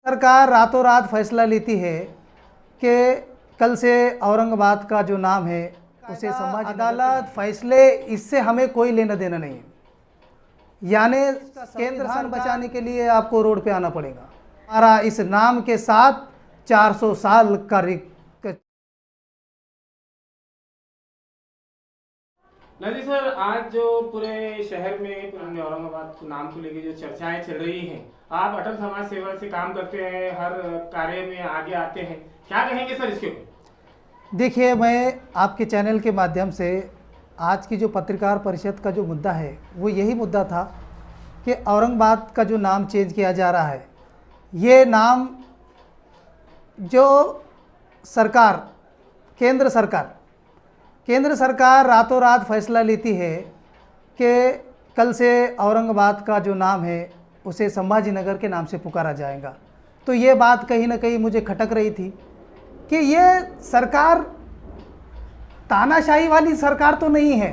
सरकार रातों रात फैसला लेती है कि कल से औरंगाबाद का जो नाम है उसे समाज अदालत फैसले, इससे हमें कोई लेना देना नहीं है। यानी केंद्र सरकार बचाने के लिए आपको रोड पे आना पड़ेगा। हमारा इस नाम के साथ 400 साल का नजी सर, आज जो पूरे शहर में पुराने औरंगाबाद नाम को लेकर जो चर्चाएं चल रही हैं, आप अटल समाज सेवा से काम करते हैं, हर कार्य में आगे आते हैं, क्या कहेंगे सर इसके ऊपर? देखिए, मैं आपके चैनल के माध्यम से आज की जो पत्रकार परिषद का जो मुद्दा है वो यही मुद्दा था कि औरंगाबाद का जो नाम चेंज किया जा रहा है, ये नाम जो सरकार केंद्र सरकार रातों रात फैसला लेती है कि कल से औरंगाबाद का जो नाम है उसे संभाजी नगर के नाम से पुकारा जाएगा। तो ये बात कहीं ना कहीं मुझे खटक रही थी कि ये सरकार तानाशाही वाली सरकार तो नहीं है।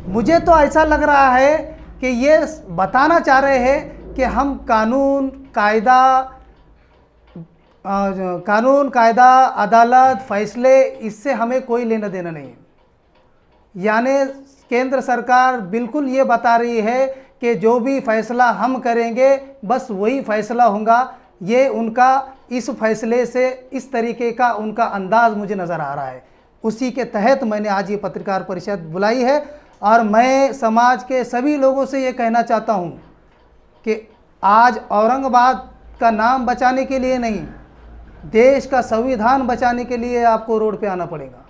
मुझे तो ऐसा लग रहा है कि ये बताना चाह रहे हैं कि हम कानून कायदा अदालत फैसले, इससे हमें कोई लेना देना नहीं है। यानी केंद्र सरकार बिल्कुल ये बता रही है कि जो भी फैसला हम करेंगे बस वही फैसला होगा। ये उनका इस फैसले से इस तरीके का उनका अंदाज़ मुझे नज़र आ रहा है। उसी के तहत मैंने आज ये पत्रकार परिषद बुलाई है और मैं समाज के सभी लोगों से ये कहना चाहता हूँ कि आज औरंगाबाद का नाम बचाने के लिए नहीं, देश का संविधान बचाने के लिए आपको रोड पे आना पड़ेगा।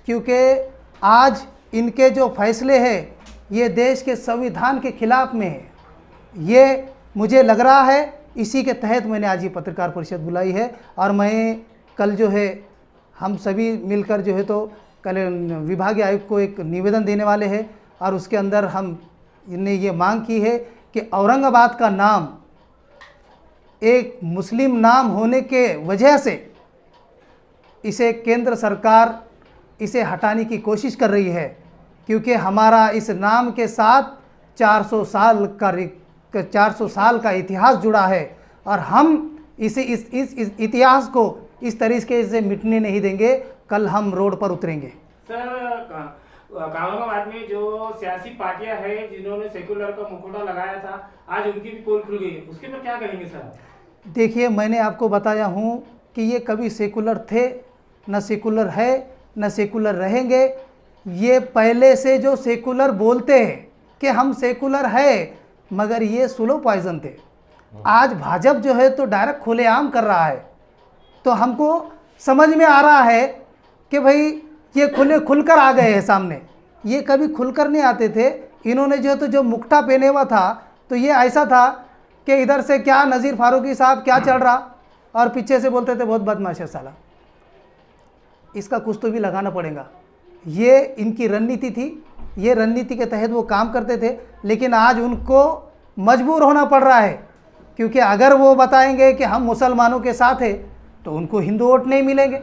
क्योंकि आज इनके जो फैसले हैं ये देश के संविधान के खिलाफ में है, ये मुझे लग रहा है। इसी के तहत मैंने आज ये पत्रकार परिषद बुलाई है और मैं कल जो है हम सभी मिलकर जो है तो कल विभागीय आयुक्त को एक निवेदन देने वाले हैं और उसके अंदर हम ने ये मांग की है कि औरंगाबाद का नाम एक मुस्लिम नाम होने के वजह से इसे केंद्र सरकार इसे हटाने की कोशिश कर रही है। क्योंकि हमारा इस नाम के साथ 400 साल का इतिहास जुड़ा है और हम इस इतिहास को इस तरीके से मिटने नहीं देंगे। कल हम रोड पर उतरेंगे। सर, औरंगाबाद में जो सियासी पार्टियां हैं जिन्होंने सेकुलर का मुखौटा लगाया था, आज उनकी भी पोल खुल गई है, उसके पर क्या कहेंगे सर? देखिए, मैंने आपको बताया हूँ कि ये कभी सेकुलर थे, न सेकुलर है, न सेकुलर रहेंगे। ये पहले से जो सेकुलर बोलते हैं कि हम सेकुलर है, मगर ये स्लो पॉइजन थे। आज भाजपा जो है तो डायरेक्ट खुलेआम कर रहा है। तो हमको समझ में आ रहा है कि भाई ये खुलकर आ गए हैं सामने। ये कभी खुलकर नहीं आते थे। इन्होंने जो है तो जो मुखटा पहने हुआ था तो ये ऐसा था कि इधर से क्या नज़ीर फारूकी साहब क्या चल रहा, और पीछे से बोलते थे बहुत बदमाश है साला, इसका कुछ तो भी लगाना पड़ेगा। ये इनकी रणनीति थी, ये रणनीति के तहत वो काम करते थे। लेकिन आज उनको मजबूर होना पड़ रहा है, क्योंकि अगर वो बताएंगे कि हम मुसलमानों के साथ हैं तो उनको हिंदू वोट नहीं मिलेंगे,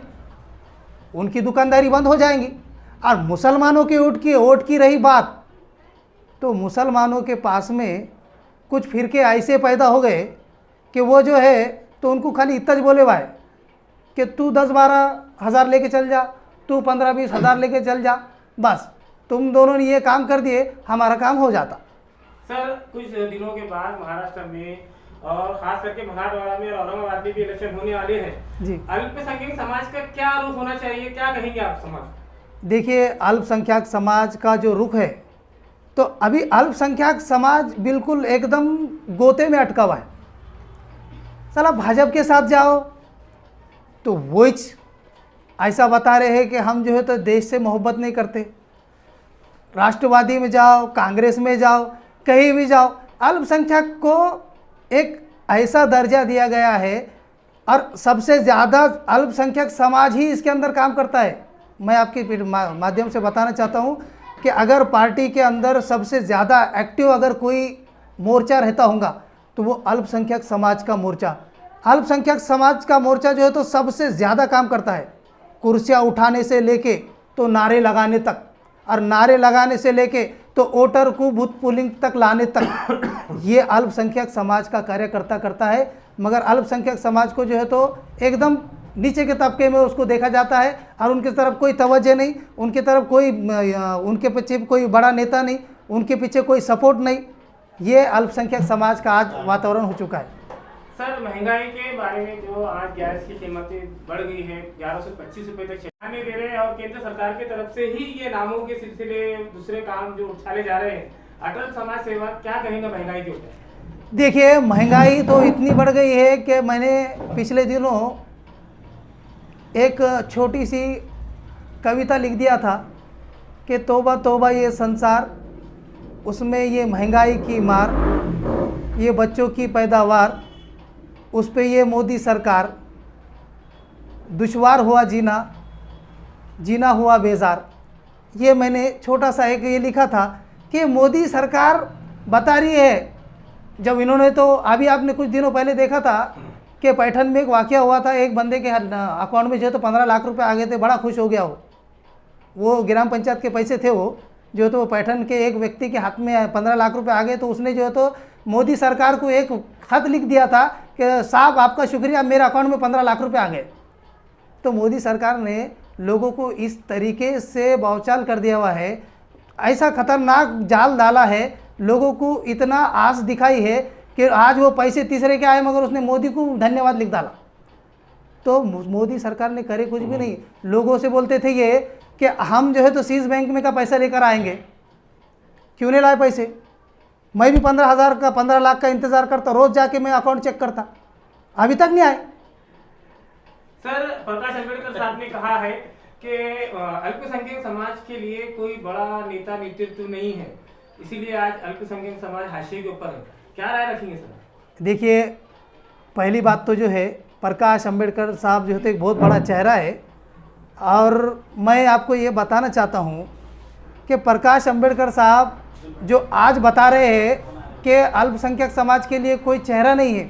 उनकी दुकानदारी बंद हो जाएंगी। और मुसलमानों के वोट की रही बात, तो मुसलमानों के पास में कुछ फिरके ऐसे पैदा हो गए कि वो जो है तो उनको खाली इतना बोले भाई कि तू 10-12 हज़ार लेके चल जा, तू 15-20 हज़ार लेके चल जा, बस तुम दोनों ने ये काम कर दिए, हमारा काम हो जाता। सर, कुछ दिनों के बाद महाराष्ट्र में और खास करके मराठवाड़ा में और औरंगाबाद में भी इलेक्शन होने वाले हैं जी। अल्पसंख्यक समाज का क्या रुख होना चाहिए, क्या कहेंगे आप समाज? देखिए, अल्पसंख्यक समाज का जो रुख है तो अभी अल्पसंख्यक समाज बिल्कुल एकदम गोते में अटका हुआ है। साला भाजपा के साथ जाओ तो वो ऐसा बता रहे हैं कि हम जो है तो देश से मोहब्बत नहीं करते। राष्ट्रवादी में जाओ, कांग्रेस में जाओ, कहीं भी जाओ, अल्पसंख्यक को एक ऐसा दर्जा दिया गया है और सबसे ज़्यादा अल्पसंख्यक समाज ही इसके अंदर काम करता है। मैं आपके माध्यम से बताना चाहता हूँ कि अगर पार्टी के अंदर सबसे ज़्यादा एक्टिव अगर कोई मोर्चा रहता होगा तो वो अल्पसंख्यक समाज का मोर्चा। अल्पसंख्यक समाज का मोर्चा जो है तो सबसे ज़्यादा काम करता है, कुर्सियाँ उठाने से लेके तो नारे लगाने तक, और नारे लगाने से लेके तो वोटर को बूथ पुलिंग तक लाने तक ये अल्पसंख्यक समाज का कार्यकर्ता करता है। मगर अल्पसंख्यक समाज को जो है तो एकदम नीचे के तबके में उसको देखा जाता है और उनकी तरफ कोई तवज्जो नहीं, उनकी तरफ कोई उनके पीछे कोई बड़ा नेता नहीं, उनके पीछे कोई सपोर्ट नहीं। ये अल्पसंख्यक समाज का आज वातावरण हो चुका है। सर, महंगाई के बारे में जो आज गैस की कीमतें बढ़ गई है, 11 से 25 रुपए तक चलाने दे रहे हैं और केंद्र सरकार की तरफ से ही ये नामों के सिलसिले दूसरे काम जो उछाले जा रहे हैं, अटल समाज सेवा क्या कहेंगे महंगाई के ऊपर? देखिए, महंगाई तो इतनी बढ़ गई है कि मैंने पिछले दिनों एक छोटी सी कविता लिख दिया था कि तौबा तौबा ये संसार, उसमें ये महंगाई की मार, ये बच्चों की पैदावार, उस पे ये मोदी सरकार, दुश्वार हुआ जीना, जीना हुआ बेजार। ये मैंने छोटा सा एक ये लिखा था कि मोदी सरकार बता रही है। जब इन्होंने तो अभी आपने कुछ दिनों पहले देखा था कि पैठन में एक वाक़या हुआ था, एक बंदे के अकाउंट में जो है तो 15 लाख रुपए आ गए थे, बड़ा खुश हो गया वो ग्राम पंचायत के पैसे थे, वो जो तो पैठन के एक व्यक्ति के हाथ में 15 लाख रुपए आ गए, तो उसने जो है तो मोदी सरकार को एक खत लिख दिया था कि साहब आपका शुक्रिया, मेरे अकाउंट में 15 लाख रुपए आ गए। तो मोदी सरकार ने लोगों को इस तरीके से भौचाल कर दिया हुआ है, ऐसा खतरनाक जाल डाला है, लोगों को इतना आस दिखाई है कि आज वो पैसे तीसरे के आए मगर उसने मोदी को धन्यवाद लिख डाला। तो मोदी सरकार ने करे कुछ भी नहीं। लोगों से बोलते थे ये कि हम जो है तो सीज बैंक में का पैसा लेकर आएंगे, क्यों नहीं लाए पैसे? मैं भी 15,000 का 15 लाख का इंतज़ार करता, रोज़ जाके मैं अकाउंट चेक करता, अभी तक नहीं आए। सर, प्रकाश अंबेडकर साहब ने कहा है कि अल्पसंख्यक समाज के लिए कोई बड़ा नेता नेतृत्व नहीं है, इसीलिए आज अल्पसंख्यक समाज हाशिए के ऊपर है। क्या राय रखेंगे सर? देखिए, पहली बात तो जो है प्रकाश अंबेडकर साहब जो है तो एक बहुत बड़ा चेहरा है, और मैं आपको ये बताना चाहता हूँ कि प्रकाश अंबेडकर साहब जो आज बता रहे हैं कि अल्पसंख्यक समाज के लिए कोई चेहरा नहीं है,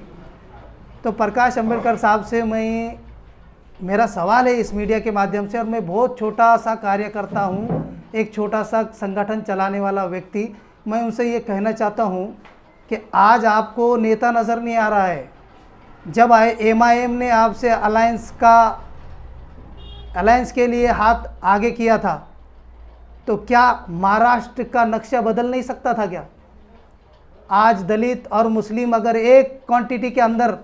तो प्रकाश अंबेडकर साहब से मेरा सवाल है इस मीडिया के माध्यम से, और मैं बहुत छोटा सा कार्य करता हूँ, एक छोटा सा संगठन चलाने वाला व्यक्ति, मैं उनसे ये कहना चाहता हूँ कि आज आपको नेता नज़र नहीं आ रहा है। जब MIM ने आपसे अलायंस के लिए हाथ आगे किया था, तो क्या महाराष्ट्र का नक्शा बदल नहीं सकता था क्या? आज दलित और मुस्लिम अगर एक क्वांटिटी के अंदर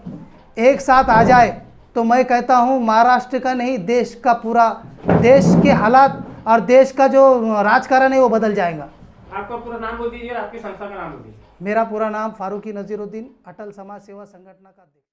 एक साथ आ जाए तो मैं कहता हूँ महाराष्ट्र का नहीं, देश का पूरा, देश के हालात और देश का जो राजकारण है वो बदल जाएगा। आपका पूरा नाम बोल दीजिए और आपकी संस्था का नाम बोल दीजिए। मेरा पूरा नाम फारूकी नजीरुद्दीन, अटल समाज सेवा संगठन का अध्यक्ष।